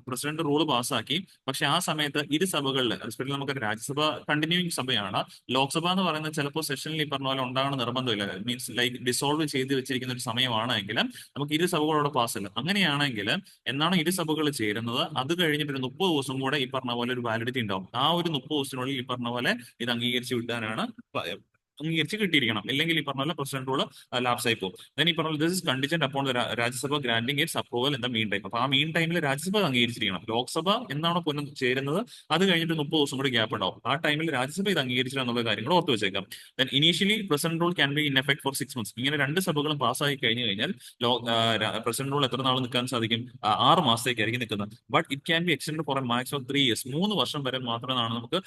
president rule പാസ്സാക്കി, പക്ഷെ ആ സമയത്ത് ഇരു സഭകളിൽ especially നമുക്ക് Rajya Sabha continuing സഭയാണ്. ലോക്സഭ എന്ന് പറയുന്നത് ചിലപ്പോൾ സെഷനിൽ ഈ പറഞ്ഞ പോലെ ഉണ്ടാകണം നിർബന്ധമില്ല. മീൻസ് ലൈക്ക് ഡിസോൾവ് ചെയ്ത് വെച്ചിരിക്കുന്ന ഒരു സമയമാണെങ്കിൽ നമുക്ക് ഇരു സഭകളോട് പാസ്സില്ല. അങ്ങനെയാണെങ്കിൽ എന്നാണ് ഇരു സഭകൾ ചേരുന്നത്, അത് കഴിഞ്ഞിട്ട് ഒരു 30 ദിവസം കൂടെ ഈ പറഞ്ഞ പോലെ ഒരു വാലിഡിറ്റി ഉണ്ടാവും. ആ ഒരു 30 ദിവസത്തിനുള്ളിൽ ഈ പറഞ്ഞ പോലെ ഇത് അംഗീകരിച്ച് വിട്ടാനാണ് അംഗീകരിച്ച് കിട്ടിയിരിക്കണം. ഇല്ലെങ്കിൽ ഈ പറഞ്ഞ പോലെ പ്രസിഡന്റ് റൂൾ ലാപ്സ് ആയി പോകും. ദെൻ ഈ പറഞ്ഞ this is conditioned upon Rajya Sabha granting it's approval in the mean time. അപ്പൊ ആ മീൻ ടൈമിൽ രാജ്യസഭ അംഗീകരിച്ചിരിക്കണം. ലോക്സഭ എന്നാണോ പുനഃ ചേരുന്നത് അത് കഴിഞ്ഞിട്ട് 30 ദിവസം കൂടി ഗ്യാപ്പ് ഉണ്ടാവും. ആ ടൈമിൽ രാജ്യസഭ ഇത് അംഗീകരിച്ചില്ല എന്നുള്ള കാര്യങ്ങൾ ഓർത്ത് വെച്ചേക്കാം. Then initially president rule can be in effect for 6 months. ഇങ്ങനെ 2 സഭകളും പാസ്സായി കഴിഞ്ഞു കഴിഞ്ഞാൽ പ്രസിഡന്റ് റൂൾ എത്ര നാൾ നിൽക്കാൻ സാധിക്കും? 6 മാസത്തേക്കായിരിക്കും നിൽക്കുന്നത്. But it can be extend for a maximum 3 years. 3 വർഷം വരെ മാത്രമാണ് നമുക്ക്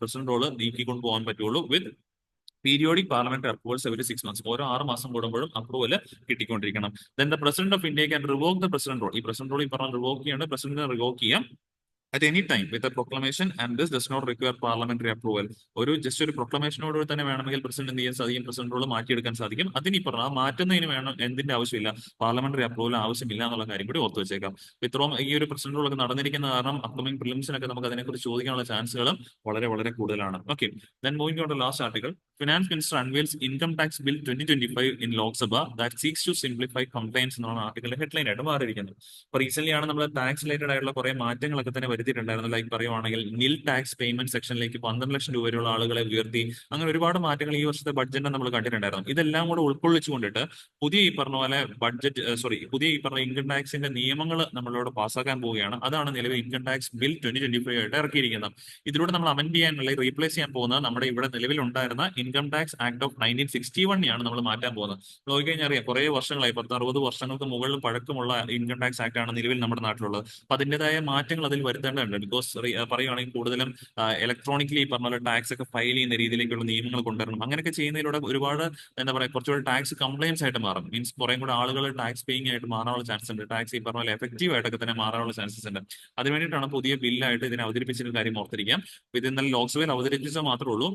പ്രസിഡന്റ് റൂൾ നീക്കിക്കൊണ്ട് പോകാൻ പറ്റുള്ളൂ with periodic parliamentary approvals every 6 months. ഓരോ 6 മാസം കൂടുമ്പോഴും അപ്രൂവൽ കിട്ടിക്കൊണ്ടിരിക്കണം. Then the president of India can revoke the president rule. ഈ പ്രസിഡന്റ് റൂൾ ഈ പറഞ്ഞ റിവോക്ക് ചെയ്യേണ്ട പ്രസിഡന്റിനെ റിവോക്ക് ചെയ്യാം at any time with a proclamation, and this does not require parliamentary approval. Just ഒരു പ്രൊക്ലമേഷനോട് തന്നെ വേണമെങ്കിൽ പ്രസിഡന്റ് എന്ത് ചെയ്യാൻ സാധിക്കും? പ്രസിഡന്റ് റൂൾ മാറ്റിയെടുക്കാൻ സാധിക്കും. അതിന് ഈ പറഞ്ഞ മാറ്റുന്നതിന് വേണം എന്തിന്റെ ആവശ്യമില്ല? പാർലമെന്ററി അപ്രൂവൽ ആവശ്യമില്ല എന്നുള്ള കാര്യം കൂടി ഓർത്ത് വെച്ചേക്കാം. ഇത്രയും ഈ ഒരു പ്രസിഡന്റ് റൂൾ ഒക്കെ നടന്നിരിക്കുന്ന കാരണം അപ്കമിംഗ് പ്രിലിംസിനൊക്കെ നമുക്ക് അതിനെക്കുറിച്ച് ചോദിക്കാനുള്ള ചാൻസുകളും വളരെ വളരെ കൂടുതലാണ്. Okay, then moving on to last article. Finance minister unveils income tax bill 2025 in Lok Sabha that seeks to simplify compliance എന്നാണ് ആർട്ടിക്കിളിന്റെ ഹെഡ്ലൈൻ ആയിട്ട് മാറിയിരിക്കുന്നത്. അപ്പൊ റീസെന്റ് ആണ് നമ്മൾ ടാക്സ് റിലേറ്റഡ് ആയിട്ടുള്ള കുറെ മാറ്റങ്ങളൊക്കെ തന്നെ വരുത്തിയിട്ടുണ്ടായിരുന്നു. ലൈക്ക് പറയുവാണെങ്കിൽ നിൽ ടാക്സ് പേയ്മെന്റ് സെക്ഷനിലേക്ക് 12 ലക്ഷം രൂപ വരെയുള്ള ആളുകളെ ഉയർത്തി. അങ്ങനെ ഒരുപാട് മാറ്റങ്ങൾ ഈ വർഷത്തെ ബഡ്ജറ്റ് നമ്മൾ കണ്ടിട്ടുണ്ടായിരുന്നു. ഇതെല്ലാം കൂടെ ഉൾക്കൊള്ളിച്ചുകൊണ്ടിട്ട് പുതിയ ഈ പറഞ്ഞ പോലെ പുതിയ ഈ പറഞ്ഞ ഇൻകം ടാക്സിന്റെ നിയമങ്ങൾ നമ്മളോട് പാസ്സാക്കാൻ പോവുകയാണ്. അതാണ് നിലവിൽ ഇൻകം ടാക്സ് ബിൽ 2025 ആയിട്ട് ഇറക്കിയിരിക്കുന്നത്. ഇതിലൂടെ നമ്മൾ അമെന്റ് ചെയ്യാനുള്ള റീപ്ലേസ് ചെയ്യാൻ പോകുന്നത് നമ്മുടെ ഇവിടെ നിലവിലുണ്ടായിരുന്ന ഇൻകം ടാക്സ് ആക്ട് ഓഫ് 1961 ആണ് നമ്മൾ മാറ്റാൻ പോകുന്നത്. നോക്കിക്കഴിഞ്ഞാൽ അറിയാം, കുറെ വർഷങ്ങളായി, 10-60 വർഷങ്ങൾക്ക് മുകളിൽ പഴക്കമുള്ള ഇൻകം ടാക്സ് ആക്ട് ആണ് നിലവിൽ നമ്മുടെ നാട്ടിലുള്ളത്. അപ്പൊ അതിന്റേതായ മാറ്റങ്ങൾ അതിൽ വരുത്തേണ്ടതുണ്ട്. ബിക്കോസ് പറയുകയാണെങ്കിൽ കൂടുതലും ഇലക്ട്രോണിക്കലി പറഞ്ഞ പോലെ ടാക്സ് ഒക്കെ ഫയൽ ചെയ്യുന്ന രീതിയിലേക്കുള്ള നിയമങ്ങൾ കൊണ്ടുവരണം. അങ്ങനെയൊക്കെ ചെയ്യുന്നതിലൂടെ ഒരുപാട് എന്താ പറയുക, കുറച്ചുകൂടെ ടാക്സ് കംപ്ലയൻസ് ആയിട്ട് മാറും. മീൻസ് കുറെ കൂടെ ആളുകൾ ടാക്സ് പേയിങ് ആയിട്ട് മാറാനുള്ള ചാൻസ് ഉണ്ട്. ടാക്സ് ഈ പറഞ്ഞ പോലെ എഫക്റ്റീവ് ആയിട്ടൊക്കെ തന്നെ മാറാനുള്ള ചാൻസസ് ഉണ്ട്. അതിനുവേണ്ടിയിട്ടാണ് പുതിയ ബില്ലായിട്ട് ഇതിനെ അവതരിപ്പിച്ചിട്ട് കാര്യം ഓർത്തിരിക്കാം. ഇത് ഇന്നലെ ലോക്സഭയിൽ അവതരിപ്പിച്ചാൽ മാത്രമേ ഉള്ളൂ.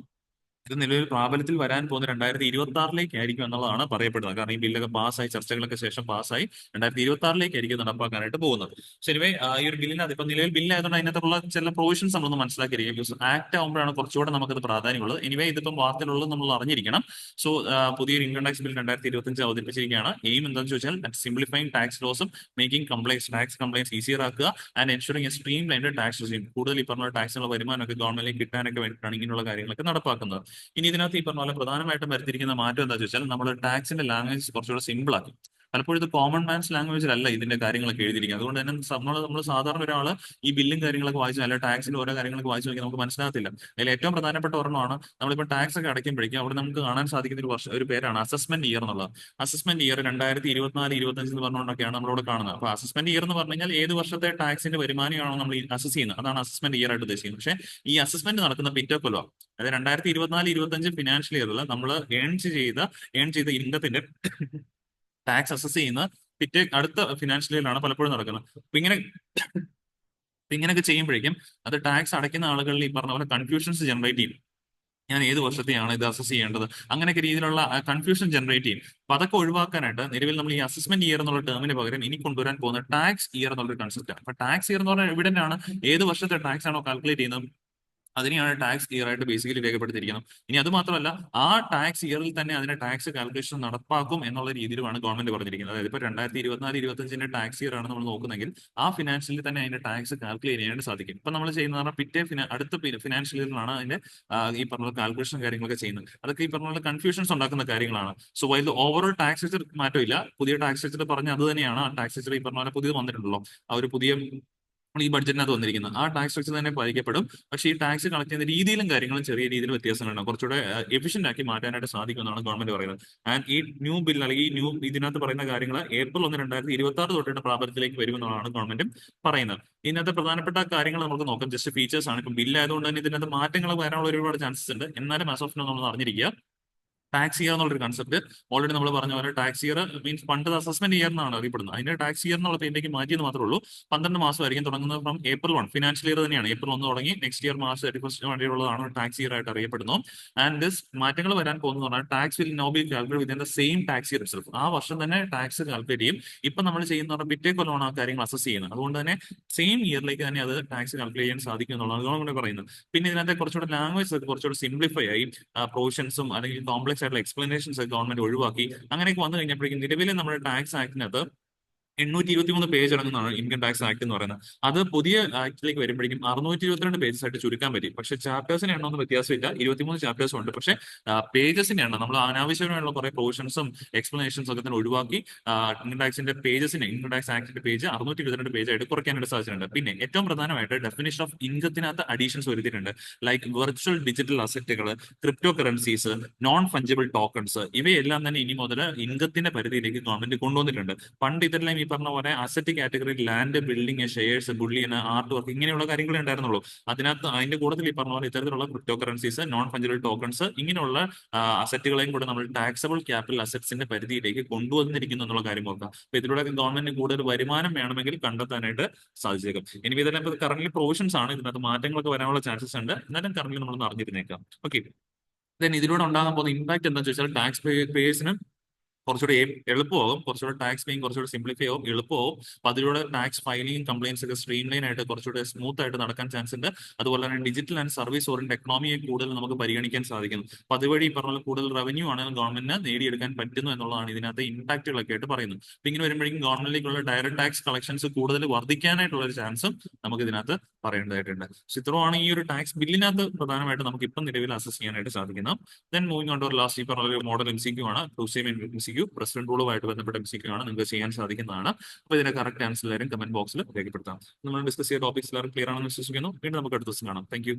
ഇത് നിലവിൽ പ്രാബല്യത്തിൽ വരാൻ പോകുന്ന 2026 ആയിരിക്കും എന്നുള്ളതാണ് പറയപ്പെടുന്നത്. കാരണം ഈ ബില്ലൊക്കെ പാസ്സായി, ചർച്ചകളൊക്കെ ശേഷം പാസ്സായി 2026 ആയിരിക്കും നടപ്പാക്കാനായിട്ട് പോകുന്നത്. പക്ഷെ എനിവേ ഈ ഒരു ബില്ലിന് അതിപ്പോ നിലവിൽ ബില്ലായതുകൊണ്ട് അതിനകത്തുള്ള ചില പ്രൊവിഷൻസ് നമ്മളൊന്ന് മനസ്സിലാക്കിയിരിക്കും. ബിക്കോസ് ആക്ട് ആകുമ്പോഴാണ് കുറച്ചുകൂടെ നമുക്കത് പ്രാധാന്യമുള്ളത്. എനിവേ ഇതിപ്പം വാർത്തയിലുള്ളത് നമ്മൾ അറിഞ്ഞിരിക്കണം. സോ പുതിയൊരു ഇൻകം ടാക്സ് ബിൽ 2025 അവതരിപ്പിച്ചിരിക്കുകയാണ്. എയിം എന്താണെന്ന് ചോദിച്ചാൽ സിംപ്ലിഫൈങ് ടാക്സ് ലോസും മേക്കിംഗ് ടാക്സ് കംപ്ലൈൻസ് ഈസിയർ ആക്കുക and ensuring a streamlined tax regime. കൂടുതൽ ഈ പറഞ്ഞ ടാക്സിനുള്ള വരുമാനമൊക്കെ ഗവൺമെന്റിലേക്ക് കിട്ടാനൊക്കെ വേണ്ടിയിട്ടാണ് ഇങ്ങനെയുള്ള കാര്യങ്ങളൊക്കെ നടപ്പാക്കുന്നത്. ഇനി ഇതിനകത്ത് ഈ പറഞ്ഞ പോലെ പ്രധാനമായിട്ടും വരുത്തിയിരിക്കുന്ന മാറ്റം എന്താ ചോദിച്ചാൽ നമ്മൾ ടാക്സിന്റെ ലാംഗ്വേജ് കുറച്ചുകൂടെ സിമ്പിൾ ആക്കി. പലപ്പോഴും ഇത് കോമൺ മാൻസ് ലാംഗ്വേജിലല്ല ഇതിന്റെ കാര്യങ്ങളൊക്കെ എഴുതിയിരിക്കുന്നത്. അതുകൊണ്ട് തന്നെ നമ്മൾ സാധാരണ ഒരാൾ ഈ ബില്ലും കാര്യങ്ങളൊക്കെ വായിച്ചു, അല്ലെങ്കിൽ ടാക്സിന്റെ ഓരോ കാര്യങ്ങളൊക്കെ വായിച്ചു നോക്കി നമുക്ക് മനസ്സിലാകത്തില്ല. അതിൽ ഏറ്റവും പ്രധാനപ്പെട്ട ഒരെണ്ണമാണ് നമ്മളിപ്പോൾ ടാക്സ് ഒക്കെ അടയ്ക്കുമ്പോഴേക്കും അവിടെ നമുക്ക് കാണാൻ സാധിക്കുന്ന ഒരു പേരാണ് അസസ്മെന്റ് ഇയർ എന്നുള്ളത്. അസസ്മെന്റ് ഇയർ 2024-25 എന്ന് പറഞ്ഞുകൊണ്ടൊക്കെയാണ് നമ്മളോട് കാണുന്നത്. അപ്പൊ അസസ്മെന്റ് ഇയർ എന്ന് പറഞ്ഞു കഴിഞ്ഞാൽ ഏത് വർഷത്തെ ടാക്സിന്റെ വരുമാനമാണോ നമ്മൾ അസസ് ചെയ്യുന്നത്, അതാണ് അസസ്മെന്റ് ഇയർ ആയിട്ട് ഉദ്ദേശിക്കുന്നത്. പക്ഷേ ഈ അസസ്മെന്റ് നടക്കുന്ന പിറ്റേ കൊല്ലം, അതായത് 2024-25 ഫിനാൻഷ്യൽ ഇയറിൽ നമ്മൾ ഏൺ ചെയ്ത ഇൻകത്തിന്റെ ടാക്സ് അസസ് ചെയ്യുന്ന പിറ്റേ അടുത്ത ഫിനാൻഷ്യൽ ഇയറിലാണ് പലപ്പോഴും നടക്കുന്നത്. ഇങ്ങനെയൊക്കെ ചെയ്യുമ്പോഴേക്കും അത് ടാക്സ് അടയ്ക്കുന്ന ആളുകളിൽ ഈ പറഞ്ഞ പോലെ കൺഫ്യൂഷൻസ് ജനറേറ്റ് ചെയ്യും. ഞാൻ ഏത് വർഷത്തെയാണ് ഇത് അസസ് ചെയ്യേണ്ടത്, അങ്ങനെയൊക്കെ രീതിയിലുള്ള കൺഫ്യൂഷൻ ജനറേറ്റ് ചെയ്യും. അപ്പൊ അതൊക്കെ ഒഴിവാക്കാനായിട്ട് നിലവിൽ നമ്മൾ ഈ അസസ്മെന്റ് ഇയർ എന്നുള്ള ടേമിന് പകരം ഇനി കൊണ്ടുവരാൻ പോകുന്ന ടാക്സ് ഇയർ എന്നുള്ളൊരു കൺസെപ്റ്റ് ആണ്. അപ്പൊ ടാക്സ് ഇയർ എന്ന് പറഞ്ഞാൽ എവിഡന്റ് ആണ്, ഏത് വർഷത്തെ ടാക്സ് ആണോ കാൽക്കുലേറ്റ് ചെയ്യുന്നത് അതിനെയാണ് ടാക്സ് ഇയർ ആയിട്ട് ബേസിക്കലി രേഖപ്പെടുത്തിയിരിക്കുന്നത്. ഇനി അത് മാത്രമല്ല, ആ ടാക്സ് ഇയറിൽ തന്നെ അതിന്റെ ടാക്സ് കാൽക്കുലേഷൻ നടപ്പാക്കും എന്നുള്ള രീതിയിലുമാണ് ഗവൺമെന്റ് പറഞ്ഞിരിക്കുന്നത്. അതായത് ഇപ്പോൾ 2024-25 ടാക്സ് ഇയർ ആണ് നമ്മൾ നോക്കുന്നെങ്കിൽ ആ ഫിനാൻഷ്യലിൽ തന്നെ അതിന്റെ ടാക്സ് കാൽക്കുലേറ്റ് ചെയ്യാനായിട്ട് സാധിക്കും. ഇപ്പൊ നമ്മൾ ചെയ്യുന്ന പറഞ്ഞാൽ അടുത്ത ഫിനാൻഷ്യൽ ഇയറിലാണ് അതിന്റെ ഈ പറഞ്ഞ കാൽക്കുലേഷൻ കാര്യങ്ങളൊക്കെ ചെയ്യുന്നത്. അതൊക്കെ ഈ പറഞ്ഞ കൺഫ്യൂഷൻസ് ഉണ്ടാക്കുന്ന കാര്യങ്ങളാണ്. So while overall tax structure മാറ്റമില്ല, പുതിയ ടാക്സ് സ്ട്രക്ചർ പറഞ്ഞ അത് തന്നെയാണ്. ആ ടാക്സ് സ്ട്രക്ചർ ഈ പറഞ്ഞ പോലെ പുതിയത് വന്നിട്ടുണ്ടല്ലോ, ആ ഒരു പുതിയ ഈ ബഡ്ജറ്റിനകത്ത് വന്നിരിക്കുന്നത് ആ ടാക്സ് സ്ട്രക്ചർ തന്നെ പാലിക്കപ്പെടും. പക്ഷേ ഈ ടാക്സ് കളക്ട് ചെയ്യുന്ന രീതിയിലും കാര്യങ്ങളും ചെറിയ രീതിയിൽ വ്യത്യാസങ്ങളുണ്ട്. കുറച്ചുകൂടെ എഫിഷ്യന്റ് ആക്കി മാറ്റാനായിട്ട് സാധിക്കുമെന്നാണ് ഗവൺമെന്റ് പറയുന്നത്. ആൻഡ് ഈ ന്യൂ ബിൽ അല്ലെങ്കിൽ ഈ ഇതിനകത്ത് പറയുന്ന കാര്യങ്ങൾ April 1, 2026 തൊട്ടിട്ട് പ്രാബല്യത്തിലേക്ക് വരുമെന്നാണ് ഗവൺമെന്റ് പറയുന്നത്. ഇതിനകത്ത് പ്രധാനപ്പെട്ട കാര്യങ്ങൾ നമുക്ക് നോക്കാം. ജസ്റ്റ് ഫീച്ചേഴ്സ് ആണ്. ഇപ്പം ബില്ലായതുകൊണ്ട് തന്നെ ഇതിനകത്ത് മാറ്റങ്ങൾ വരാനുള്ള ഒരുപാട് ചാൻസസ് ഉണ്ട്. എന്നാലും ആസ് ഓഫ് നൗ നമ്മൾ അറിഞ്ഞിരിക്കുക ടാക്സ് ഇയർ എന്നുള്ളൊരു കൺസെപ്റ്റ് ഓൾറെഡി നമ്മൾ പറഞ്ഞ പോലെ ടാക്സ് ഇയർ മീൻസ് പണ്ട് അസസ്മെന്റ് ഇയർ എന്നാണ് അറിയപ്പെടുന്നത്. അതിന്റെ ടാക്സ് ഇയർ എന്നുള്ള പേരിലേക്ക് മാറ്റിയെന്ന് മാത്രമേ ഉള്ളൂ. 12 മാസമായിരിക്കും തുടങ്ങുന്നത് ഫ്രം April 1. ഫിനാൻഷ്യൽ ഇയർ തന്നെയാണ്. April 1 തുടങ്ങി നെക്സ്റ്റ് ഇയർ March 31 വേണ്ടിയുള്ളതാണ് ടാക്സ് ഇയർ ആയിട്ട് അറിയപ്പെടുന്നു. ആൻഡ് ദിസ് മാറ്റങ്ങൾ വരാൻ പോകുന്നത് പറഞ്ഞാൽ tax will no be calculate within the same tax year itself. ആ വർഷം തന്നെ ടാക്സ് കാൽക്കുലേറ്റ് ചെയ്യും. ഇപ്പൊ നമ്മൾ ചെയ്യുന്ന പറഞ്ഞാൽ പിറ്റേ കൊല്ലമാണ് ആ കാര്യങ്ങൾ അസസ് ചെയ്യുന്നത്. അതുകൊണ്ട് തന്നെ സെയിം ഇയറിലേക്ക് തന്നെ അത് ടാക്സ് കാൽക്കുലേറ്റ് ചെയ്യാൻ സാധിക്കും എന്നുള്ളതാണ് ഗവൺമെന്റ് പറയുന്നത്. പിന്നെ ഇതിനകത്ത് കുറച്ചുകൂടെ ലാംഗ്വേജ് കുറച്ചുകൂടെ സിംപ്ലിഫൈ ആയി, പ്രൊവിഷൻസും അല്ലെങ്കിൽ കോംപ്ലക്സ് ആയിട്ടുള്ള എക്സ്പ്ലനേഷൻസ് ഗവൺമെന്റ് ഒഴിവാക്കി. അങ്ങനെയൊക്കെ വന്നു കഴിഞ്ഞപ്പോഴേക്കും നിലവിലെ നമ്മുടെ ടാക്സ് ആക്ടിനകത്ത് 823 പേജ് അടങ്ങുന്നതാണ് ഇൻകം ടാക്സ് ആക്ട് എന്ന് പറയുന്നത്. അത് പുതിയ ആക്ടിലേക്ക് വരുമ്പോഴേക്കും 622 പേജസ് ആയിട്ട് ചുരുക്കാൻ പറ്റും. പക്ഷേ ചാപ്റ്റേഴ്സിന് എണ്ണമൊന്നും വ്യത്യാസമില്ല, 23 ചാപ്റ്റേഴ്സും ഉണ്ട്. പക്ഷേ പേജസിന്റെ എണ്ണം നമ്മൾ അനാവശ്യമായുള്ള കുറെ പ്രൊവിഷൻസും എക്സ്പ്ലനേഷൻസും ഒക്കെ തന്നെ ഒഴിവാക്കി ഇൻകം ടാക്സിന്റെ പേജസിനെ ഇൻകം ടാക്സ് ആക്ടിന്റെ പേജ് 622 പേജ് ആയിട്ട് കുറയ്ക്കാനായിട്ട് സാധിച്ചിട്ടുണ്ട്. പിന്നെ ഏറ്റവും പ്രധാനമായിട്ട് ഡെഫിനിഷൻ ഓഫ് ഇൻകത്തിനകത്ത് അഡീഷൻസ് വരുത്തിയിട്ടുണ്ട്. ലൈക്ക് വെർച്വൽ ഡിജിറ്റൽ അസറ്റുകൾ, crypto currencies, non fungible tokens, ഇവയെല്ലാം തന്നെ ഇനി മുതൽ ഇൻകത്തിന്റെ പരിധിയിലേക്ക് ഗവൺമെന്റ് കൊണ്ടുവന്നിട്ടുണ്ട്. പണ്ട് ഇതെല്ലാം ഈ പറഞ്ഞ പോലെ അസറ്റ് കാറ്റഗറിയിൽ land, building, shares, bullion, art work ഇങ്ങനെയുള്ള കാര്യങ്ങളെ ഉണ്ടായിരുന്നുള്ളൂ. അതിനകത്ത് അതിന്റെ കൂട്ടത്തിൽ ഈ പറഞ്ഞ പോലെ ഇത്തരത്തിലുള്ള crypto currencies, non fungible tokens ഇങ്ങനെയുള്ള അസറ്റുകളെയും കൂടെ നമ്മൾ ടാക്സബിൾ ക്യാപിറ്റൽ അസറ്റ്സിന്റെ പരിധിയിലേക്ക് കൊണ്ടുവന്നിരിക്കുന്നു എന്നുള്ള കാര്യം നോക്കാം. അപ്പൊ ഇതിലൂടെ ഗവൺമെന്റിന് കൂടുതൽ വരുമാനം വേണമെങ്കിൽ കണ്ടെത്താനായിട്ട് സാധിച്ചേക്കും. ഇനി ഇതെല്ലാം കറന്റ് പ്രൊവിഷൻസ് ആണ്, ഇതിനകത്ത് മാറ്റങ്ങളൊക്കെ വരാനുള്ള ചാൻസസ് ഉണ്ട്. എന്നാലും കറന്റ് നമ്മൾ അറിഞ്ഞിരുന്നേക്കാം. ഓക്കെ, ദെൻ ഇതിലൂടെ ഉണ്ടാകാൻ പോകുന്ന ഇമ്പാക്ട് എന്താണെന്ന് ചോദിച്ചാൽ ടാക്സ് പേയേഴ്സിന് കുറച്ചുകൂടി എളുപ്പമാകും, കുറച്ചുകൂടെ ടാക്സ് പേയിങ് കുറച്ചുകൂടി സിംപ്ലിഫൈ ആവും, എളുപ്പമാവും. അപ്പൊ അതിലൂടെ ടാക്സ് ഫയലിംഗ് കംപ്ലയിൻസ് ഒക്കെ സ്ട്രീം ലൈൻ ആയിട്ട് കുറച്ചുകൂടി സ്മൂത്ത് ആയിട്ട് നടക്കാൻ ചാൻസ് ഉണ്ട്. അതുപോലെ തന്നെ ഡിജിറ്റൽ ആൻഡ് സർവീസ് ഓറിയന്റ് എക്കണോമിയെ കൂടുതൽ നമുക്ക് പരിഗണിക്കാൻ സാധിക്കുന്നു. അപ്പൊ അതുവഴി ഈ പറഞ്ഞ പോലെ കൂടുതൽ റവന്യൂ ആണ് ഗവൺമെന്റിന് നേടിയെടുക്കാൻ പറ്റുന്നു എന്നുള്ളതാണ് ഇതിനകത്ത് ഇമ്പാക്റ്റുകളൊക്കെ ആയിട്ട് പറയുന്നത്. അപ്പൊ ഇങ്ങനെ വരുമ്പോഴേക്കും ഗവൺമെന്റിലേക്കുള്ള ഡയറക്ട് ടാക്സ് കളക്ഷൻസ് കൂടുതൽ വർദ്ധിക്കാനായിട്ടുള്ള ഒരു ചാൻസും നമുക്ക് ഇതിനകത്ത് പറയേണ്ടതായിട്ടുണ്ട്. സോ ഇത്രയാണ് ഈ ഒരു ടാക്സ് ബില്ലിനകത്ത് പ്രധാനമായിട്ട് നമുക്ക് ഇപ്പം നിലവിൽ അസസ് ചെയ്യാനായിട്ട് സാധിക്കുന്നത്. Then moving on to last ഈ പറഞ്ഞ ഒരു മോഡൽ MCQ ആണ്, ടു MCQ, പ്രസിഡന്റ് റൂളുമായിട്ട് ബന്ധപ്പെട്ട MCQ ആണ്, നിങ്ങൾക്ക് ചെയ്യാൻ സാധിക്കുന്നതാണ്. അപ്പൊ ഇതിന്റെ കറക്റ്റ് ആൻസർ എല്ലാവരും കമന്റ് ബോക്സിൽ രേഖപ്പെടുത്താം. നമ്മൾ ഡിസ്കസ് ചെയ്ത ടോപ്പിക്സ് എല്ലാവരും ക്ലിയർ ആണെന്ന് വിശ്വസിക്കുന്നു. വീണ്ടും നമുക്ക് അടുത്ത ദിവസം കാണാം. Thank you.